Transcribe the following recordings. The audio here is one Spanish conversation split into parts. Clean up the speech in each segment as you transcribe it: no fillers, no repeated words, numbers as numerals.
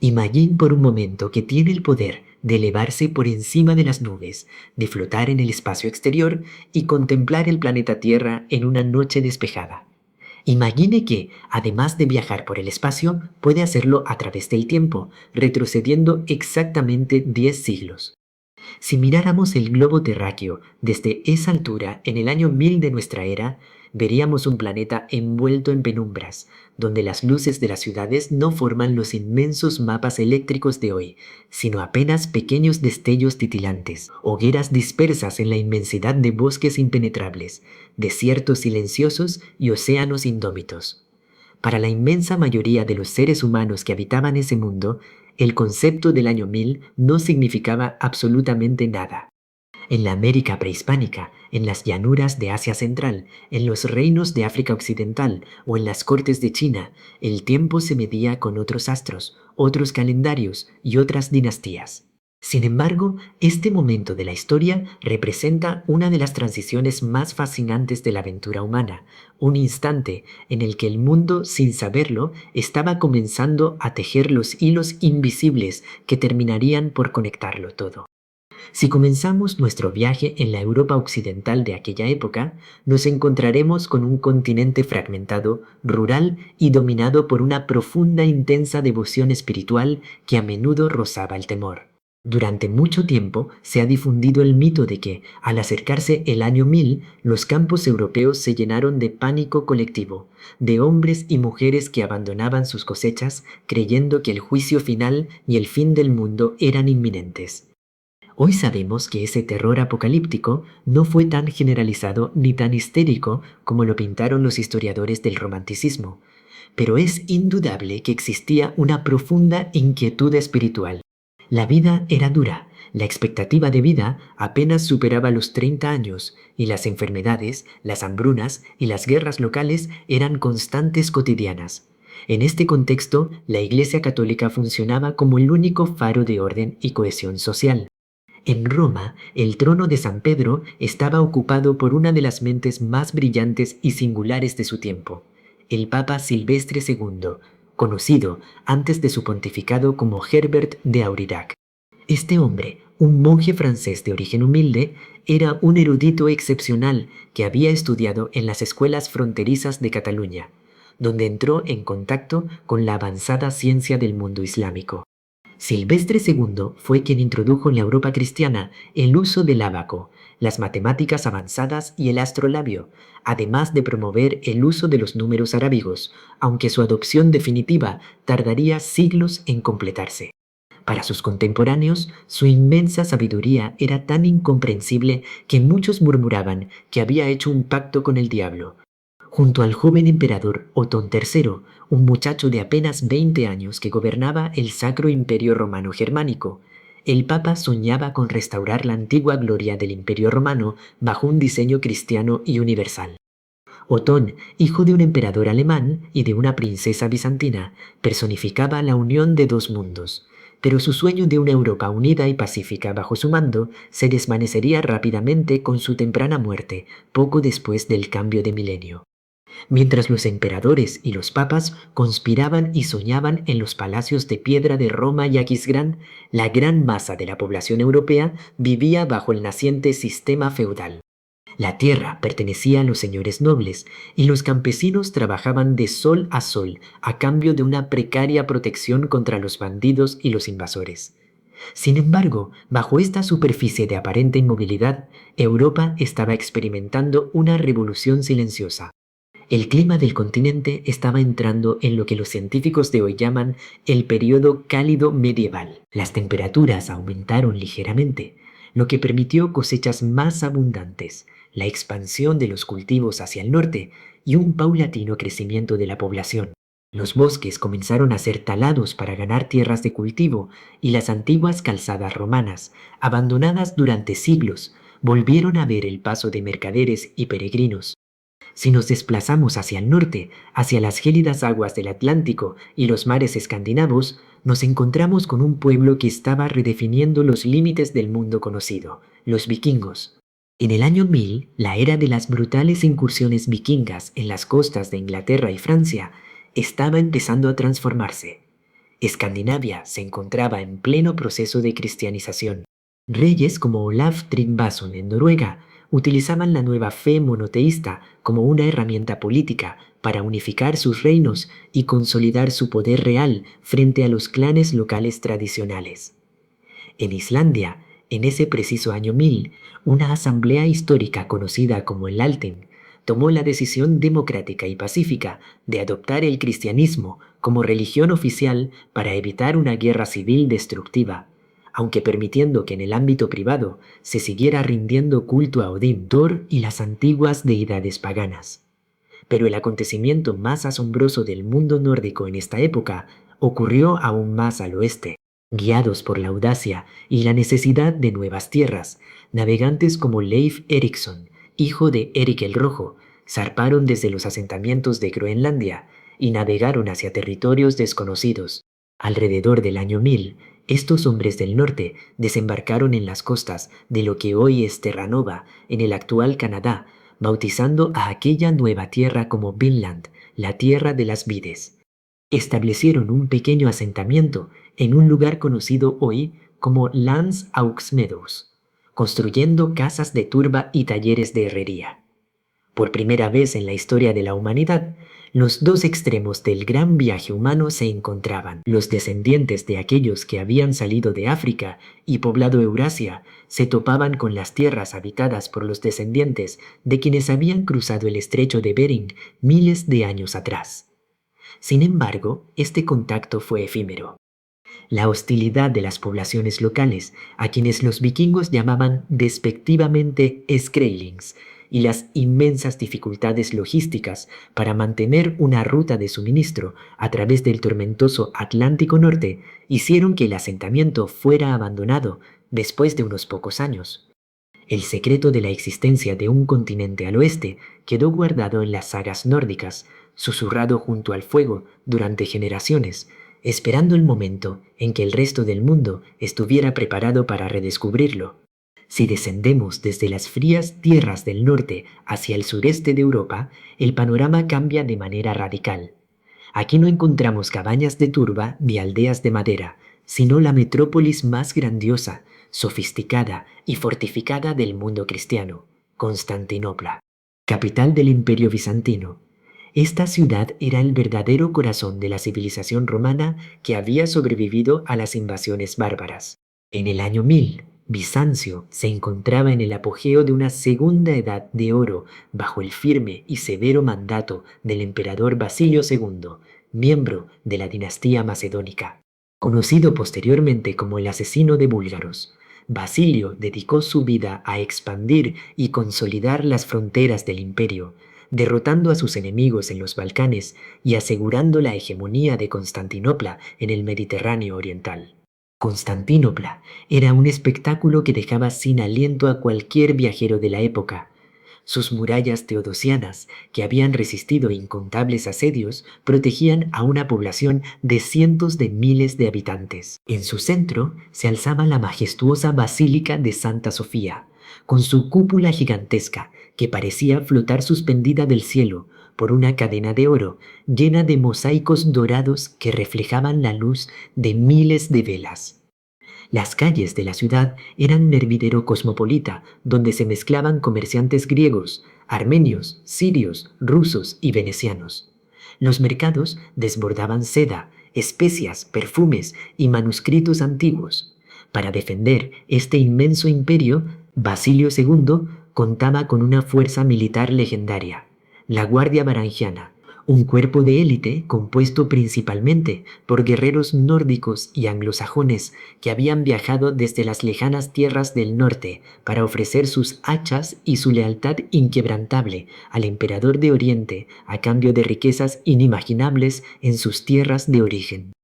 Imagine por un momento que tiene el poder de elevarse por encima de las nubes, de flotar en el espacio exterior y contemplar el planeta Tierra en una noche despejada. Imagine que, además de viajar por el espacio, puede hacerlo a través del tiempo, retrocediendo exactamente 10 siglos. Si miráramos el globo terráqueo desde esa altura en el año 1000 de nuestra era, veríamos un planeta envuelto en penumbras, donde las luces de las ciudades no forman los inmensos mapas eléctricos de hoy, sino apenas pequeños destellos titilantes, hogueras dispersas en la inmensidad de bosques impenetrables, desiertos silenciosos y océanos indómitos. Para la inmensa mayoría de los seres humanos que habitaban ese mundo, el concepto del año 1000 no significaba absolutamente nada. En la América prehispánica, en las llanuras de Asia Central, en los reinos de África Occidental o en las cortes de China, el tiempo se medía con otros astros, otros calendarios y otras dinastías. Sin embargo, este momento de la historia representa una de las transiciones más fascinantes de la aventura humana, un instante en el que el mundo, sin saberlo, estaba comenzando a tejer los hilos invisibles que terminarían por conectarlo todo. Si comenzamos nuestro viaje en la Europa occidental de aquella época, nos encontraremos con un continente fragmentado, rural y dominado por una profunda e intensa devoción espiritual que a menudo rozaba el temor. Durante mucho tiempo se ha difundido el mito de que, al acercarse el año 1000, los campos europeos se llenaron de pánico colectivo, de hombres y mujeres que abandonaban sus cosechas creyendo que el juicio final y el fin del mundo eran inminentes. Hoy sabemos que ese terror apocalíptico no fue tan generalizado ni tan histérico como lo pintaron los historiadores del romanticismo, pero es indudable que existía una profunda inquietud espiritual. La vida era dura, la expectativa de vida apenas superaba los 30 años y las enfermedades, las hambrunas y las guerras locales eran constantes cotidianas. En este contexto, la Iglesia Católica funcionaba como el único faro de orden y cohesión social. En Roma, el trono de San Pedro estaba ocupado por una de las mentes más brillantes y singulares de su tiempo, el Papa Silvestre II, conocido antes de su pontificado como Herbert de Aurillac. Este hombre, un monje francés de origen humilde, era un erudito excepcional que había estudiado en las escuelas fronterizas de Cataluña, donde entró en contacto con la avanzada ciencia del mundo islámico. Silvestre II fue quien introdujo en la Europa cristiana el uso del ábaco, las matemáticas avanzadas y el astrolabio, además de promover el uso de los números arábigos, aunque su adopción definitiva tardaría siglos en completarse. Para sus contemporáneos, su inmensa sabiduría era tan incomprensible que muchos murmuraban que había hecho un pacto con el diablo. Junto al joven emperador Otón III, un muchacho de apenas 20 años que gobernaba el Sacro Imperio Romano Germánico, el Papa soñaba con restaurar la antigua gloria del Imperio Romano bajo un diseño cristiano y universal. Otón, hijo de un emperador alemán y de una princesa bizantina, personificaba la unión de dos mundos, pero su sueño de una Europa unida y pacífica bajo su mando se desvanecería rápidamente con su temprana muerte, poco después del cambio de milenio. Mientras los emperadores y los papas conspiraban y soñaban en los palacios de piedra de Roma y Aquisgrán, la gran masa de la población europea vivía bajo el naciente sistema feudal. La tierra pertenecía a los señores nobles y los campesinos trabajaban de sol a cambio de una precaria protección contra los bandidos y los invasores. Sin embargo, bajo esta superficie de aparente inmovilidad, Europa estaba experimentando una revolución silenciosa. El clima del continente estaba entrando en lo que los científicos de hoy llaman el periodo cálido medieval. Las temperaturas aumentaron ligeramente, lo que permitió cosechas más abundantes, la expansión de los cultivos hacia el norte y un paulatino crecimiento de la población. Los bosques comenzaron a ser talados para ganar tierras de cultivo y las antiguas calzadas romanas, abandonadas durante siglos, volvieron a ver el paso de mercaderes y peregrinos. Si nos desplazamos hacia el norte, hacia las gélidas aguas del Atlántico y los mares escandinavos, nos encontramos con un pueblo que estaba redefiniendo los límites del mundo conocido, los vikingos. En el año 1000, la era de las brutales incursiones vikingas en las costas de Inglaterra y Francia estaba empezando a transformarse. Escandinavia se encontraba en pleno proceso de cristianización. Reyes como Olaf Tryggvason en Noruega utilizaban la nueva fe monoteísta como una herramienta política para unificar sus reinos y consolidar su poder real frente a los clanes locales tradicionales. En Islandia, en ese preciso año 1000, una asamblea histórica conocida como el Althing tomó la decisión democrática y pacífica de adoptar el cristianismo como religión oficial para evitar una guerra civil destructiva, aunque permitiendo que en el ámbito privado se siguiera rindiendo culto a Odín, Thor y las antiguas deidades paganas. Pero el acontecimiento más asombroso del mundo nórdico en esta época ocurrió aún más al oeste. Guiados por la audacia y la necesidad de nuevas tierras, navegantes como Leif Erikson, hijo de Erik el Rojo, zarparon desde los asentamientos de Groenlandia y navegaron hacia territorios desconocidos. Alrededor del año 1000, estos hombres del norte desembarcaron en las costas de lo que hoy es Terranova, en el actual Canadá, bautizando a aquella nueva tierra como Vinland, la tierra de las vides. Establecieron un pequeño asentamiento en un lugar conocido hoy como Lance Aux Meadows, construyendo casas de turba y talleres de herrería. Por primera vez en la historia de la humanidad, los dos extremos del gran viaje humano se encontraban. Los descendientes de aquellos que habían salido de África y poblado Eurasia se topaban con las tierras habitadas por los descendientes de quienes habían cruzado el estrecho de Bering miles de años atrás. Sin embargo, este contacto fue efímero. La hostilidad de las poblaciones locales, a quienes los vikingos llamaban despectivamente Skrælings, y las inmensas dificultades logísticas para mantener una ruta de suministro a través del tormentoso Atlántico Norte hicieron que el asentamiento fuera abandonado después de unos pocos años. El secreto de la existencia de un continente al oeste quedó guardado en las sagas nórdicas, susurrado junto al fuego durante generaciones, esperando el momento en que el resto del mundo estuviera preparado para redescubrirlo. Si descendemos desde las frías tierras del norte hacia el sureste de Europa, el panorama cambia de manera radical. Aquí no encontramos cabañas de turba ni aldeas de madera, sino la metrópolis más grandiosa, sofisticada y fortificada del mundo cristiano, Constantinopla, capital del Imperio Bizantino. Esta ciudad era el verdadero corazón de la civilización romana que había sobrevivido a las invasiones bárbaras. En el año 1000, Bizancio se encontraba en el apogeo de una segunda edad de oro bajo el firme y severo mandato del emperador Basilio II, miembro de la dinastía macedónica. Conocido posteriormente como el asesino de búlgaros, Basilio dedicó su vida a expandir y consolidar las fronteras del imperio, derrotando a sus enemigos en los Balcanes y asegurando la hegemonía de Constantinopla en el Mediterráneo oriental. Constantinopla era un espectáculo que dejaba sin aliento a cualquier viajero de la época. Sus murallas teodosianas, que habían resistido incontables asedios, protegían a una población de cientos de miles de habitantes. En su centro se alzaba la majestuosa Basílica de Santa Sofía, con su cúpula gigantesca que parecía flotar suspendida del cielo por una cadena de oro llena de mosaicos dorados que reflejaban la luz de miles de velas. Las calles de la ciudad eran un hervidero cosmopolita donde se mezclaban comerciantes griegos, armenios, sirios, rusos y venecianos. Los mercados desbordaban seda, especias, perfumes y manuscritos antiguos. Para defender este inmenso imperio, Basilio II contaba con una fuerza militar legendaria, la Guardia Varangiana, un cuerpo de élite compuesto principalmente por guerreros nórdicos y anglosajones que habían viajado desde las lejanas tierras del norte para ofrecer sus hachas y su lealtad inquebrantable al emperador de Oriente a cambio de riquezas inimaginables en sus tierras de origen.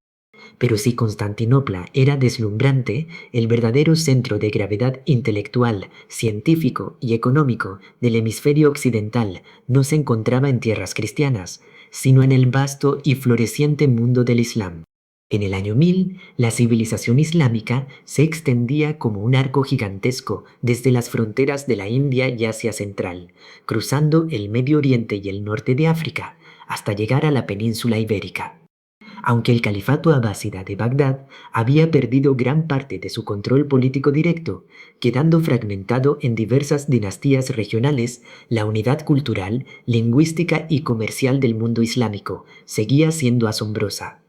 Pero si Constantinopla era deslumbrante, el verdadero centro de gravedad intelectual, científico y económico del hemisferio occidental no se encontraba en tierras cristianas, sino en el vasto y floreciente mundo del Islam. En el año 1000, la civilización islámica se extendía como un arco gigantesco desde las fronteras de la India y Asia Central, cruzando el Medio Oriente y el norte de África, hasta llegar a la península ibérica. Aunque el califato abásida de Bagdad había perdido gran parte de su control político directo, quedando fragmentado en diversas dinastías regionales, la unidad cultural, lingüística y comercial del mundo islámico seguía siendo asombrosa.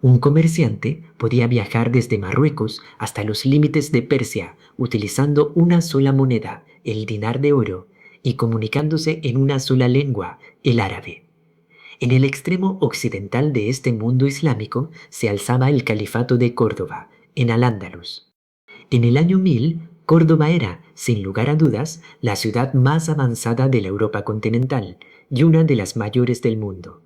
Un comerciante podía viajar desde Marruecos hasta los límites de Persia utilizando una sola moneda, el dinar de oro, y comunicándose en una sola lengua, el árabe. En el extremo occidental de este mundo islámico se alzaba el califato de Córdoba, en Al-Ándalus. En el año 1000, Córdoba era, sin lugar a dudas, la ciudad más avanzada de la Europa continental y una de las mayores del mundo.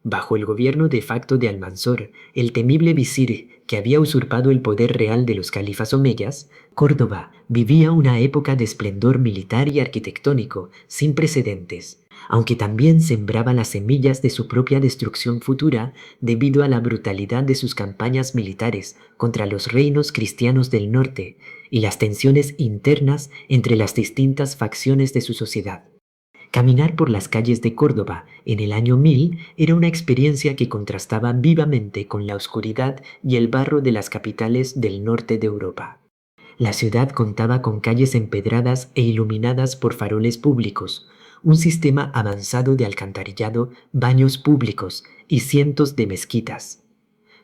Bajo el gobierno de facto de Almanzor, el temible visir que había usurpado el poder real de los califas omeyas, Córdoba vivía una época de esplendor militar y arquitectónico sin precedentes, aunque también sembraba las semillas de su propia destrucción futura debido a la brutalidad de sus campañas militares contra los reinos cristianos del norte y las tensiones internas entre las distintas facciones de su sociedad. Caminar por las calles de Córdoba en el año 1000 era una experiencia que contrastaba vivamente con la oscuridad y el barro de las capitales del norte de Europa. La ciudad contaba con calles empedradas e iluminadas por faroles públicos, un sistema avanzado de alcantarillado, baños públicos y cientos de mezquitas.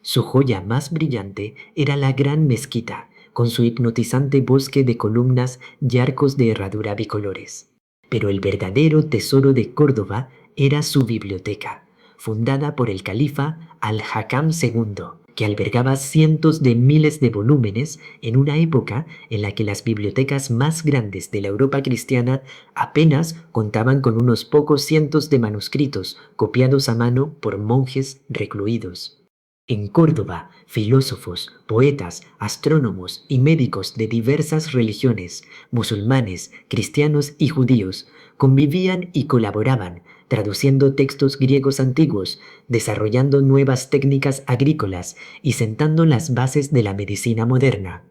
Su joya más brillante era la Gran Mezquita, con su hipnotizante bosque de columnas y arcos de herradura bicolores. Pero el verdadero tesoro de Córdoba era su biblioteca, fundada por el califa Al-Hakam II, que albergaba cientos de miles de volúmenes en una época en la que las bibliotecas más grandes de la Europa cristiana apenas contaban con unos pocos cientos de manuscritos copiados a mano por monjes recluidos. En Córdoba, filósofos, poetas, astrónomos y médicos de diversas religiones, musulmanes, cristianos y judíos, convivían y colaboraban, traduciendo textos griegos antiguos, desarrollando nuevas técnicas agrícolas y sentando las bases de la medicina moderna.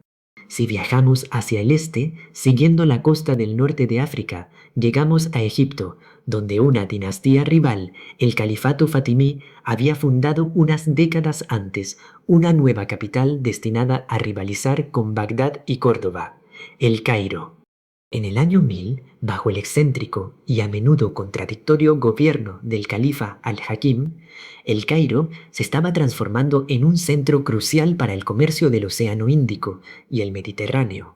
Si viajamos hacia el este, siguiendo la costa del norte de África, llegamos a Egipto, donde una dinastía rival, el califato fatimí, había fundado unas décadas antes una nueva capital destinada a rivalizar con Bagdad y Córdoba, el Cairo. En el año 1000, bajo el excéntrico y a menudo contradictorio gobierno del califa Al-Hakim, el Cairo se estaba transformando en un centro crucial para el comercio del Océano Índico y el Mediterráneo.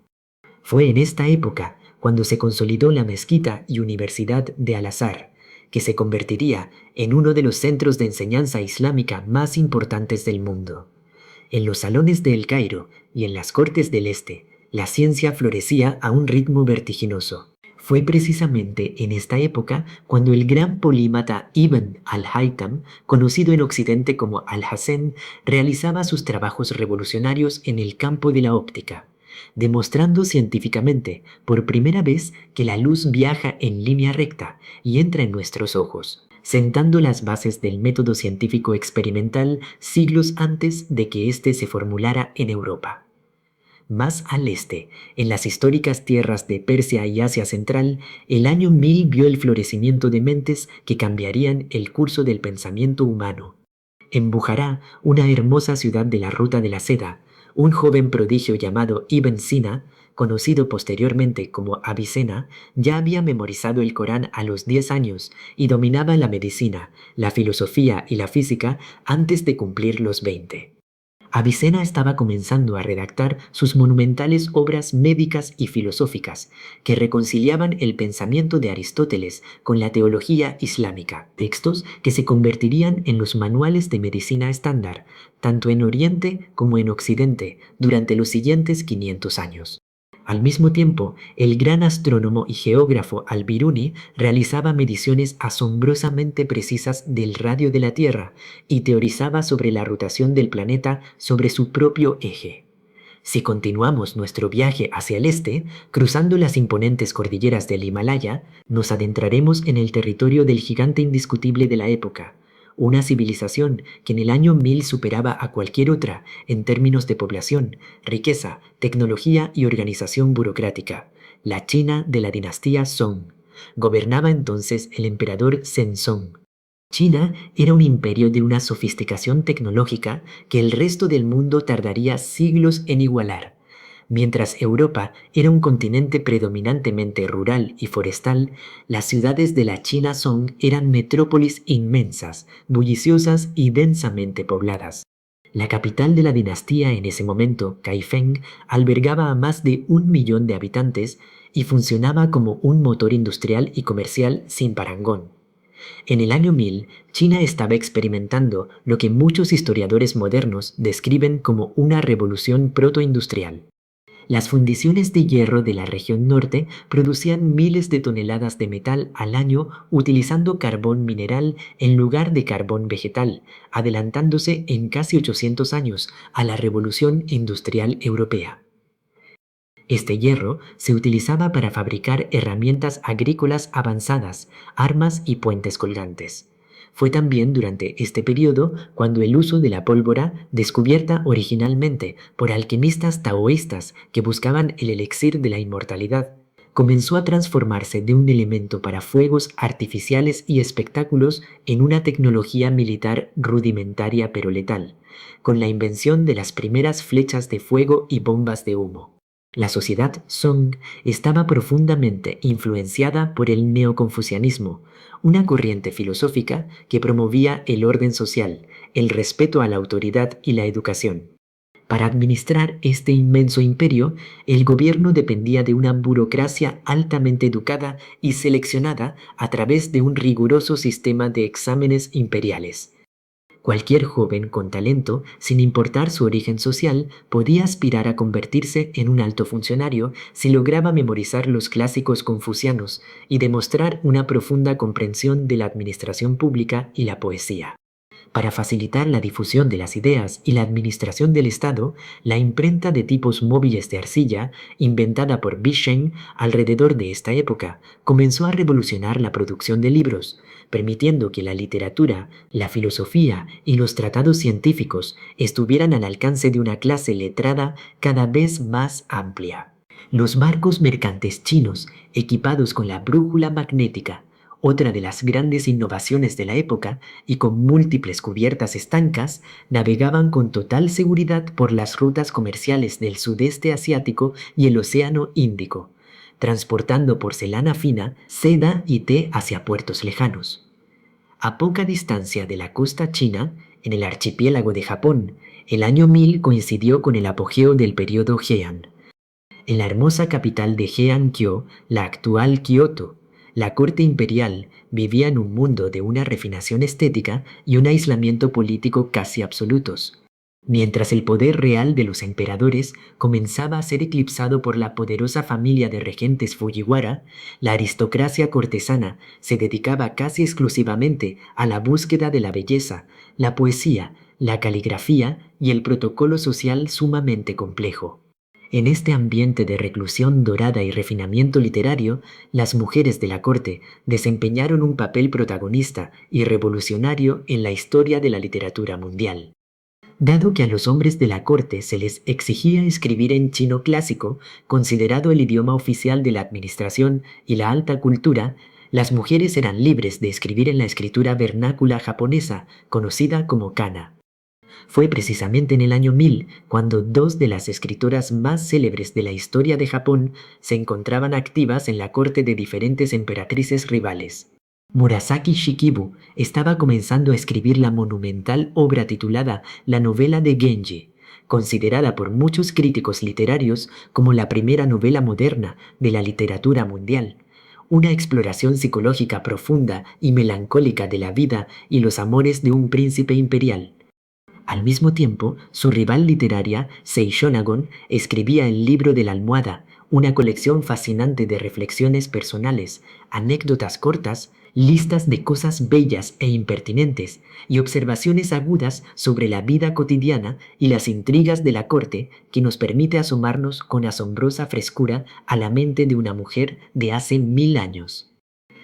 Fue en esta época cuando se consolidó la mezquita y universidad de Al-Azhar, que se convertiría en uno de los centros de enseñanza islámica más importantes del mundo. En los salones de El Cairo y en las cortes del Este, la ciencia florecía a un ritmo vertiginoso. Fue precisamente en esta época cuando el gran polímata Ibn al-Haytham, conocido en Occidente como Al-Hazen, realizaba sus trabajos revolucionarios en el campo de la óptica, demostrando científicamente por primera vez que la luz viaja en línea recta y entra en nuestros ojos, sentando las bases del método científico experimental siglos antes de que éste se formulara en Europa. Más al este, en las históricas tierras de Persia y Asia Central, el año 1000 vio el florecimiento de mentes que cambiarían el curso del pensamiento humano. En Bujará, una hermosa ciudad de la Ruta de la Seda, un joven prodigio llamado Ibn Sina, conocido posteriormente como Avicena, ya había memorizado el Corán a los 10 años y dominaba la medicina, la filosofía y la física antes de cumplir los 20. Avicena estaba comenzando a redactar sus monumentales obras médicas y filosóficas, que reconciliaban el pensamiento de Aristóteles con la teología islámica, textos que se convertirían en los manuales de medicina estándar, tanto en Oriente como en Occidente, durante los siguientes 500 años. Al mismo tiempo, el gran astrónomo y geógrafo Al-Biruni realizaba mediciones asombrosamente precisas del radio de la Tierra y teorizaba sobre la rotación del planeta sobre su propio eje. Si continuamos nuestro viaje hacia el este, cruzando las imponentes cordilleras del Himalaya, nos adentraremos en el territorio del gigante indiscutible de la época, una civilización que en el año 1000 superaba a cualquier otra en términos de población, riqueza, tecnología y organización burocrática, la China de la dinastía Song. Gobernaba entonces el emperador Zhenzong. China era un imperio de una sofisticación tecnológica que el resto del mundo tardaría siglos en igualar. Mientras Europa era un continente predominantemente rural y forestal, las ciudades de la China Song eran metrópolis inmensas, bulliciosas y densamente pobladas. La capital de la dinastía en ese momento, Kaifeng, albergaba a más de 1 millón de habitantes y funcionaba como un motor industrial y comercial sin parangón. En el año 1000, China estaba experimentando lo que muchos historiadores modernos describen como una revolución protoindustrial. Las fundiciones de hierro de la región norte producían miles de toneladas de metal al año utilizando carbón mineral en lugar de carbón vegetal, adelantándose en casi 800 años a la revolución industrial europea. Este hierro se utilizaba para fabricar herramientas agrícolas avanzadas, armas y puentes colgantes. Fue también durante este periodo cuando el uso de la pólvora, descubierta originalmente por alquimistas taoístas que buscaban el elixir de la inmortalidad, comenzó a transformarse de un elemento para fuegos artificiales y espectáculos en una tecnología militar rudimentaria pero letal, con la invención de las primeras flechas de fuego y bombas de humo. La sociedad Song estaba profundamente influenciada por el neoconfucianismo, una corriente filosófica que promovía el orden social, el respeto a la autoridad y la educación. Para administrar este inmenso imperio, el gobierno dependía de una burocracia altamente educada y seleccionada a través de un riguroso sistema de exámenes imperiales. Cualquier joven con talento, sin importar su origen social, podía aspirar a convertirse en un alto funcionario si lograba memorizar los clásicos confucianos y demostrar una profunda comprensión de la administración pública y la poesía. Para facilitar la difusión de las ideas y la administración del Estado, la imprenta de tipos móviles de arcilla, inventada por Bichen alrededor de esta época, comenzó a revolucionar la producción de libros, permitiendo que la literatura, la filosofía y los tratados científicos estuvieran al alcance de una clase letrada cada vez más amplia. Los barcos mercantes chinos, equipados con la brújula magnética, otra de las grandes innovaciones de la época, y con múltiples cubiertas estancas, navegaban con total seguridad por las rutas comerciales del sudeste asiático y el Océano Índico, transportando porcelana fina, seda y té hacia puertos lejanos. A poca distancia de la costa china, en el archipiélago de Japón, el año 1000 coincidió con el apogeo del periodo Heian. En la hermosa capital de Heian-kyo, la actual Kioto, la corte imperial vivía en un mundo de una refinación estética y un aislamiento político casi absolutos, mientras el poder real de los emperadores comenzaba a ser eclipsado por la poderosa familia de regentes Fujiwara. La aristocracia cortesana se dedicaba casi exclusivamente a la búsqueda de la belleza, la poesía, la caligrafía y el protocolo social sumamente complejo. En este ambiente de reclusión dorada y refinamiento literario, las mujeres de la corte desempeñaron un papel protagonista y revolucionario en la historia de la literatura mundial. Dado que a los hombres de la corte se les exigía escribir en chino clásico, considerado el idioma oficial de la administración y la alta cultura, las mujeres eran libres de escribir en la escritura vernácula japonesa, conocida como kana. Fue precisamente en el año 1000 cuando dos de las escritoras más célebres de la historia de Japón se encontraban activas en la corte de diferentes emperatrices rivales. Murasaki Shikibu estaba comenzando a escribir la monumental obra titulada La novela de Genji, considerada por muchos críticos literarios como la primera novela moderna de la literatura mundial. Una exploración psicológica profunda y melancólica de la vida y los amores de un príncipe imperial. Al mismo tiempo, su rival literaria, Seishonagon, escribía el libro de la almohada, una colección fascinante de reflexiones personales, anécdotas cortas, listas de cosas bellas e impertinentes y observaciones agudas sobre la vida cotidiana y las intrigas de la corte que nos permite asomarnos con asombrosa frescura a la mente de una mujer de hace 1000 años.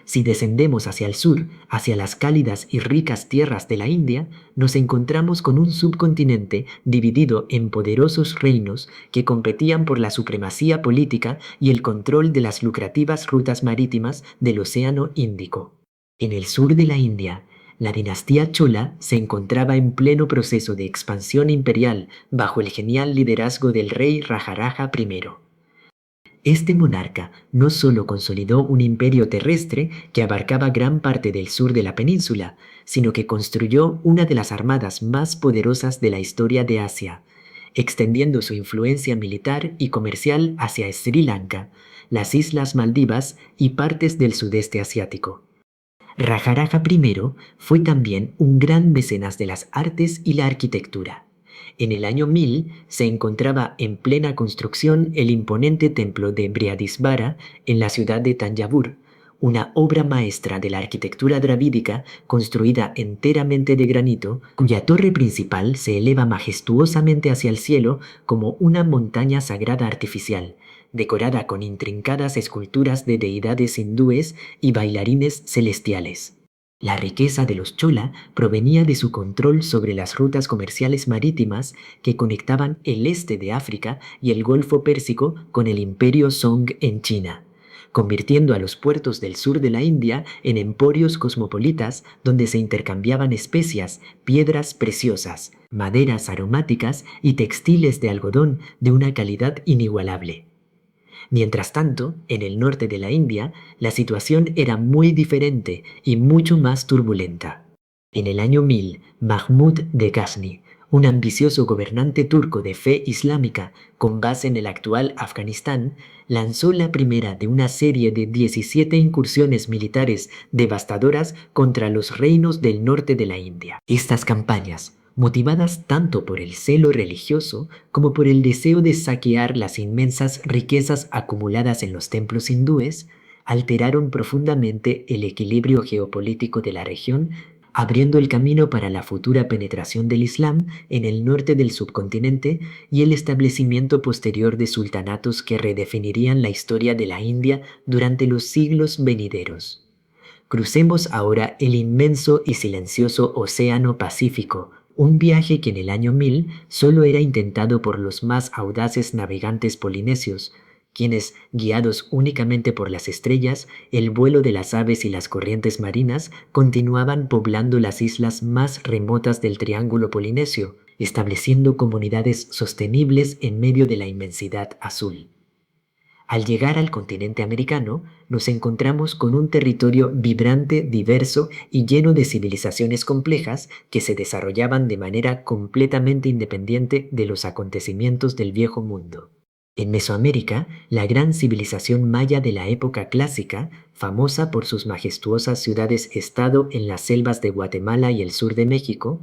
Si descendemos hacia el sur, hacia las cálidas y ricas tierras de la India, nos encontramos con un subcontinente dividido en poderosos reinos que competían por la supremacía política y el control de las lucrativas rutas marítimas del Océano Índico. En el sur de la India, La dinastía Chola se encontraba en pleno proceso de expansión imperial bajo el genial liderazgo del rey Rajaraja I. Este monarca no solo consolidó un imperio terrestre que abarcaba gran parte del sur de la península, sino que construyó una de las armadas más poderosas de la historia de Asia, extendiendo su influencia militar y comercial hacia Sri Lanka, las Islas Maldivas y partes del sudeste asiático. Rajaraja I fue también un gran mecenas de las artes y la arquitectura. En el año 1000 se encontraba en plena construcción el imponente templo de Brihadisvara en la ciudad de Tanjavur, una obra maestra de la arquitectura dravídica construida enteramente de granito, cuya torre principal se eleva majestuosamente hacia el cielo como una montaña sagrada artificial, decorada con intrincadas esculturas de deidades hindúes y bailarines celestiales. La riqueza de los Chola provenía de su control sobre las rutas comerciales marítimas que conectaban el este de África y el Golfo Pérsico con el Imperio Song en China, convirtiendo a los puertos del sur de la India en emporios cosmopolitas donde se intercambiaban especias, piedras preciosas, maderas aromáticas y textiles de algodón de una calidad inigualable. Mientras tanto, en el norte de la India, la situación era muy diferente y mucho más turbulenta. En el año 1000, Mahmud de Ghazni, un ambicioso gobernante turco de fe islámica con base en el actual Afganistán, lanzó la primera de una serie de 17 incursiones militares devastadoras contra los reinos del norte de la India. Estas campañas, motivadas tanto por el celo religioso como por el deseo de saquear las inmensas riquezas acumuladas en los templos hindúes, alteraron profundamente el equilibrio geopolítico de la región, abriendo el camino para la futura penetración del Islam en el norte del subcontinente y el establecimiento posterior de sultanatos que redefinirían la historia de la India durante los siglos venideros. Crucemos ahora el inmenso y silencioso Océano Pacífico, un viaje que en el año 1000 solo era intentado por los más audaces navegantes polinesios, quienes, guiados únicamente por las estrellas, el vuelo de las aves y las corrientes marinas, continuaban poblando las islas más remotas del Triángulo Polinesio, estableciendo comunidades sostenibles en medio de la inmensidad azul. Al llegar al continente americano, nos encontramos con un territorio vibrante, diverso y lleno de civilizaciones complejas que se desarrollaban de manera completamente independiente de los acontecimientos del Viejo Mundo. En Mesoamérica, la gran civilización maya de la época clásica, famosa por sus majestuosas ciudades-estado en las selvas de Guatemala y el sur de México,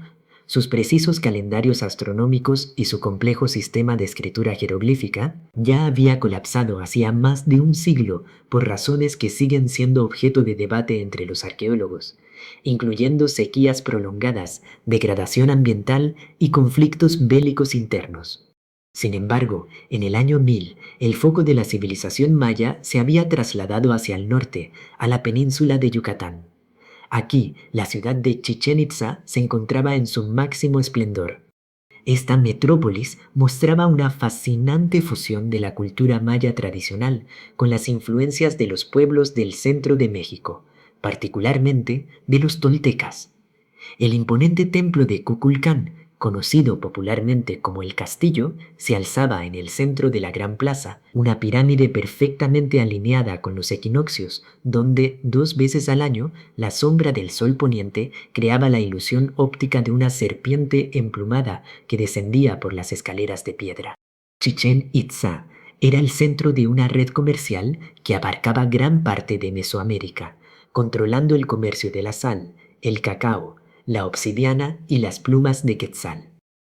sus precisos calendarios astronómicos y su complejo sistema de escritura jeroglífica, ya había colapsado hacía más de un siglo por razones que siguen siendo objeto de debate entre los arqueólogos, incluyendo sequías prolongadas, degradación ambiental y conflictos bélicos internos. Sin embargo, en el año 1000, el foco de la civilización maya se había trasladado hacia el norte, a la península de Yucatán. Aquí, la ciudad de Chichén Itzá se encontraba en su máximo esplendor. Esta metrópolis mostraba una fascinante fusión de la cultura maya tradicional con las influencias de los pueblos del centro de México, particularmente de los toltecas. El imponente templo de Kukulcán, conocido popularmente como el Castillo, se alzaba en el centro de la gran plaza, una pirámide perfectamente alineada con los equinoccios, donde 2 veces al año la sombra del sol poniente creaba la ilusión óptica de una serpiente emplumada que descendía por las escaleras de piedra. Chichén Itzá era el centro de una red comercial que abarcaba gran parte de Mesoamérica, controlando el comercio de la sal, el cacao, la obsidiana y las plumas de quetzal.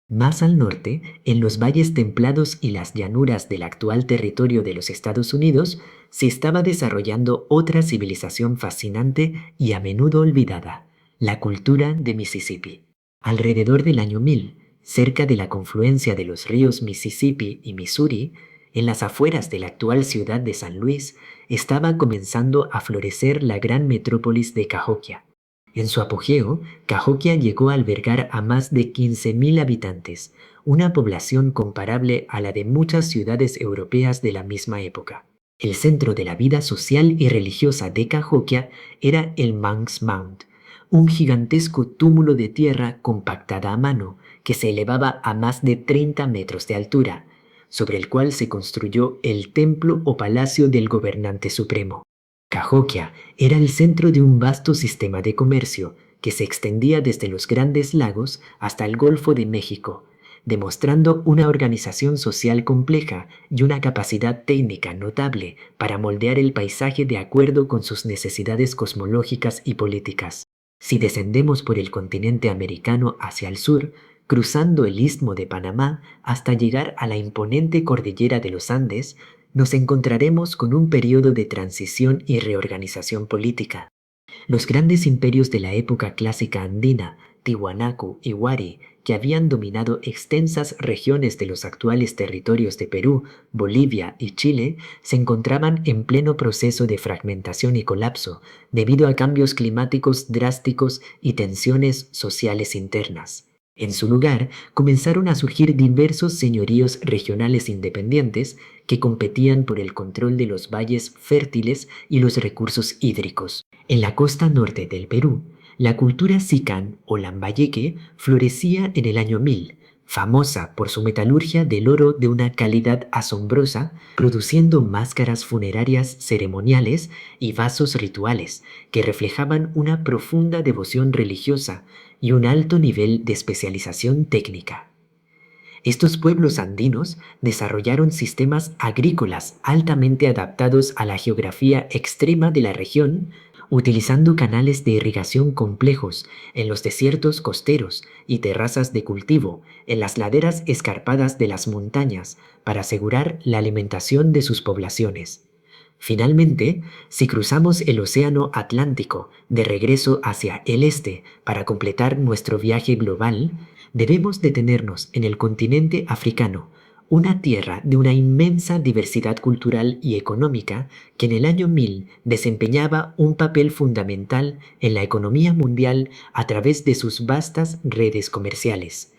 Más al norte, en los valles templados y las llanuras del actual territorio de los Estados Unidos, se estaba desarrollando otra civilización fascinante y a menudo olvidada, la cultura de Mississippi. Alrededor del año 1000, cerca de la confluencia de los ríos Mississippi y Missouri, en las afueras de la actual ciudad de San Luis, estaba comenzando a florecer la gran metrópolis de Cahokia. En su apogeo, Cahokia llegó a albergar a más de 15.000 habitantes, una población comparable a la de muchas ciudades europeas de la misma época. El centro de la vida social y religiosa de Cahokia era el Manx Mound, un gigantesco túmulo de tierra compactada a mano que se elevaba a más de 30 metros de altura, sobre el cual se construyó el templo o palacio del gobernante supremo. Cahokia era el centro de un vasto sistema de comercio que se extendía desde los Grandes Lagos hasta el Golfo de México, demostrando una organización social compleja y una capacidad técnica notable para moldear el paisaje de acuerdo con sus necesidades cosmológicas y políticas. Si descendemos por el continente americano hacia el sur, cruzando el istmo de Panamá hasta llegar a la imponente cordillera de los Andes, nos encontraremos con un periodo de transición y reorganización política. Los grandes imperios de la época clásica andina, Tiwanaku y Wari, que habían dominado extensas regiones de los actuales territorios de Perú, Bolivia y Chile, se encontraban en pleno proceso de fragmentación y colapso debido a cambios climáticos drásticos y tensiones sociales internas. En su lugar, comenzaron a surgir diversos señoríos regionales independientes que competían por el control de los valles fértiles y los recursos hídricos. En la costa norte del Perú, la cultura sican o lambayeque florecía en el año 1000, famosa por su metalurgia del oro de una calidad asombrosa, produciendo máscaras funerarias ceremoniales y vasos rituales que reflejaban una profunda devoción religiosa y un alto nivel de especialización técnica. Estos pueblos andinos desarrollaron sistemas agrícolas altamente adaptados a la geografía extrema de la región, utilizando canales de irrigación complejos en los desiertos costeros y terrazas de cultivo en las laderas escarpadas de las montañas para asegurar la alimentación de sus poblaciones. Finalmente, si cruzamos el Océano Atlántico de regreso hacia el este para completar nuestro viaje global, debemos detenernos en el continente africano, una tierra de una inmensa diversidad cultural y económica que en el año 1000 desempeñaba un papel fundamental en la economía mundial a través de sus vastas redes comerciales.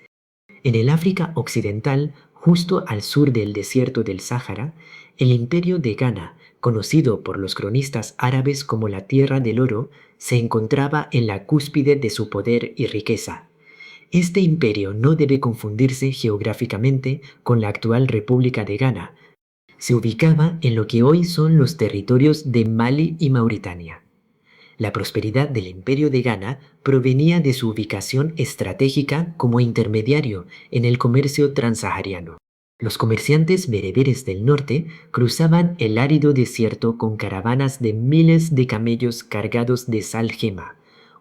En el África Occidental, justo al sur del desierto del Sáhara, el imperio de Ghana, conocido por los cronistas árabes como la Tierra del Oro, se encontraba en la cúspide de su poder y riqueza. Este imperio no debe confundirse geográficamente con la actual República de Ghana. Se ubicaba en lo que hoy son los territorios de Mali y Mauritania. La prosperidad del Imperio de Ghana provenía de su ubicación estratégica como intermediario en el comercio transsahariano. Los comerciantes bereberes del norte cruzaban el árido desierto con caravanas de miles de camellos cargados de sal gema,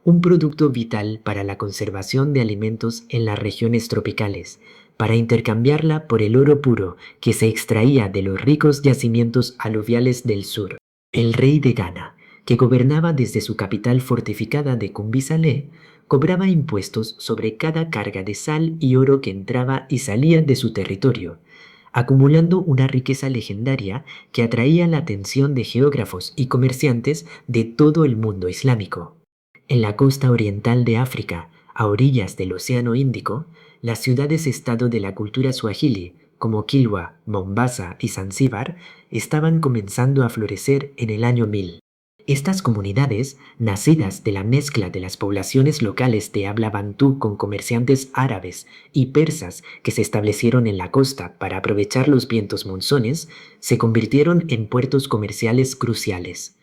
un producto vital para la conservación de alimentos en las regiones tropicales, para intercambiarla por el oro puro que se extraía de los ricos yacimientos aluviales del sur. El rey de Ghana, que gobernaba desde su capital fortificada de Kumbi-Salé, cobraba impuestos sobre cada carga de sal y oro que entraba y salía de su territorio, acumulando una riqueza legendaria que atraía la atención de geógrafos y comerciantes de todo el mundo islámico. En la costa oriental de África, a orillas del Océano Índico, las ciudades-estado de la cultura suajili, como Kilwa, Mombasa y Zanzíbar, estaban comenzando a florecer en el año 1000. Estas comunidades, nacidas de la mezcla de las poblaciones locales de habla bantú con comerciantes árabes y persas que se establecieron en la costa para aprovechar los vientos monzones, se convirtieron en puertos comerciales cruciales.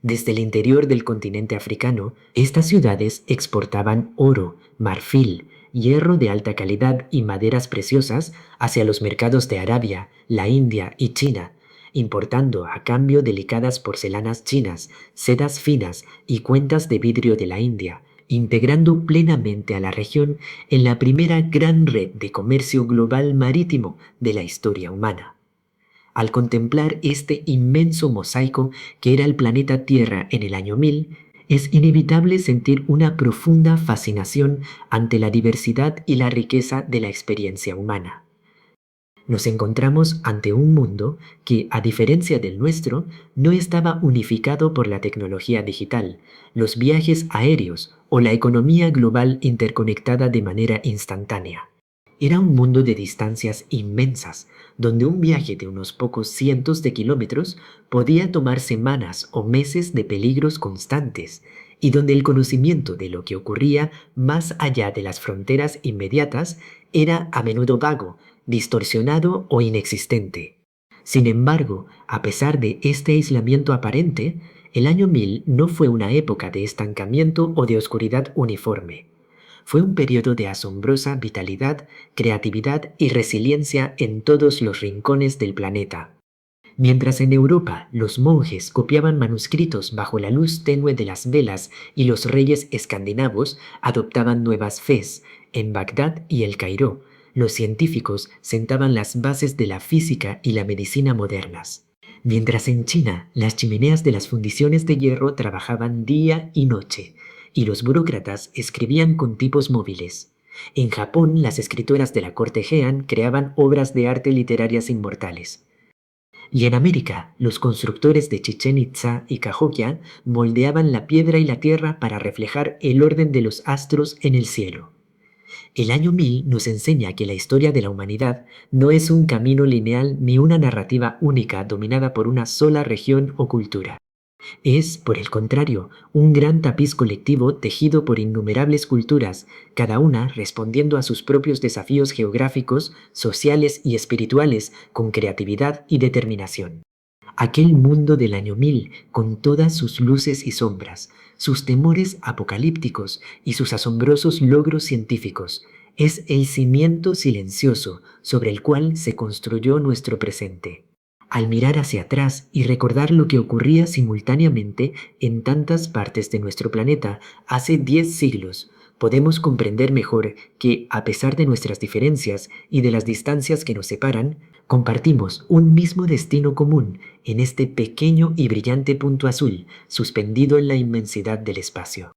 Desde el interior del continente africano, estas ciudades exportaban oro, marfil, hierro de alta calidad y maderas preciosas hacia los mercados de Arabia, la India y China, importando a cambio delicadas porcelanas chinas, sedas finas y cuentas de vidrio de la India, integrando plenamente a la región en la primera gran red de comercio global marítimo de la historia humana. Al contemplar este inmenso mosaico que era el planeta Tierra en el año 1000, es inevitable sentir una profunda fascinación ante la diversidad y la riqueza de la experiencia humana. Nos encontramos ante un mundo que, a diferencia del nuestro, no estaba unificado por la tecnología digital, los viajes aéreos o la economía global interconectada de manera instantánea. Era un mundo de distancias inmensas, donde un viaje de unos pocos cientos de kilómetros podía tomar semanas o meses de peligros constantes, y donde el conocimiento de lo que ocurría más allá de las fronteras inmediatas era a menudo vago, distorsionado o inexistente. Sin embargo, a pesar de este aislamiento aparente, el año 1000 no fue una época de estancamiento o de oscuridad uniforme. Fue un periodo de asombrosa vitalidad, creatividad y resiliencia en todos los rincones del planeta. Mientras en Europa los monjes copiaban manuscritos bajo la luz tenue de las velas y los reyes escandinavos adoptaban nuevas fes, en Bagdad y El Cairo, los científicos sentaban las bases de la física y la medicina modernas. Mientras en China las chimeneas de las fundiciones de hierro trabajaban día y noche, y los burócratas escribían con tipos móviles. En Japón las escritoras de la corte Heian creaban obras de arte literarias inmortales. Y en América, los constructores de Chichén Itzá y Cahokia moldeaban la piedra y la tierra para reflejar el orden de los astros en el cielo. El año 1000 nos enseña que la historia de la humanidad no es un camino lineal ni una narrativa única dominada por una sola región o cultura. Es, por el contrario, un gran tapiz colectivo tejido por innumerables culturas, cada una respondiendo a sus propios desafíos geográficos, sociales y espirituales con creatividad y determinación. Aquel mundo del año 1000, con todas sus luces y sombras, sus temores apocalípticos y sus asombrosos logros científicos, es el cimiento silencioso sobre el cual se construyó nuestro presente. Al mirar hacia atrás y recordar lo que ocurría simultáneamente en tantas partes de nuestro planeta hace 10 siglos, podemos comprender mejor que, a pesar de nuestras diferencias y de las distancias que nos separan, compartimos un mismo destino común en este pequeño y brillante punto azul suspendido en la inmensidad del espacio.